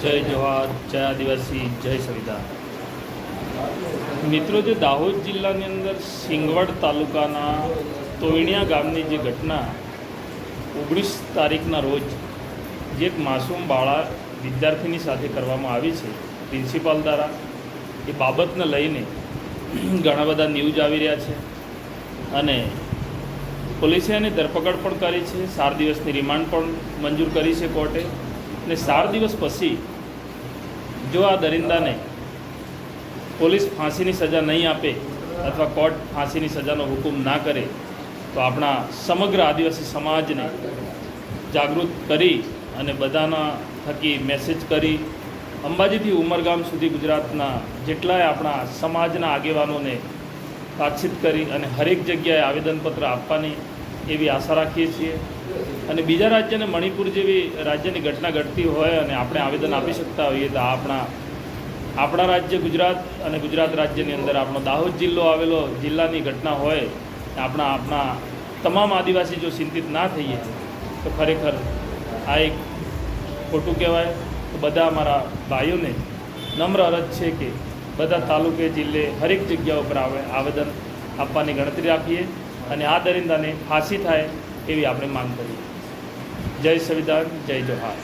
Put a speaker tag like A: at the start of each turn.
A: જય જોહાર, જય આદિવાસી, જય સંવિધાન। મિત્રો, જે દાહોદ જિલ્લાની અંદર સિંગવડ તાલુકાના તોયણિયા ગામની જે ઘટના 19 તારીખના રોજ જે એક માસૂમ બાળા વિદ્યાર્થીની સાથે કરવામાં આવી છે પ્રિન્સિપાલ દ્વારા, એ બાબતને લઈને ઘણા બધા ન્યૂઝ આવી રહ્યા છે અને પોલીસે એની ધરપકડ પણ કરી છે। 4 દિવસની રિમાન્ડ પણ મંજૂર કરી છે કોર્ટે અને 4 દિવસ પછી જો આ દરિંદાને પોલીસ ફાંસીની સજા નહીં આપે અથવા કોર્ટ ફાંસીની સજાનો હુકમ ના કરે તો આપણા સમગ્ર આદિવાસી સમાજને જાગૃત કરી અને બધાના થકી મેસેજ કરી અંબાજીથી ઉમરગામ સુધી ગુજરાતના જેટલાય આપણા સમાજના આગેવાનોને તાકીદ કરી અને હરેક જગ્યાએ આવેદનપત્ર આપવાની એવી આશા રાખીએ છીએ। અને બીજા રાજ્યને મણિપુર જેવી રાજ્યની ઘટના ઘટતી હોય અને આપણે આવેદન આપી શકતા હોઈએ તો આપણા રાજ્ય ગુજરાત અને ગુજરાત રાજ્યની અંદર આપણો દાહોદ જિલ્લો આવેલો જિલ્લાની ઘટના હોય, આપણા તમામ આદિવાસી જો ચિંતિત ના થઈએ તો ખરેખર આ એક ખોટું કહેવાય। તો બધા અમારા ભાઈઓને નમ્ર અરજ છે કે બધા તાલુકે જિલ્લે હરેક જગ્યા ઉપર આવેદન આપવાની ગણતરી રાખીએ અને આ દરિંદાને ફાંસી થાય એવી આપણે માંગ કરીએ। જય સંવિધાન, જય જોહાર।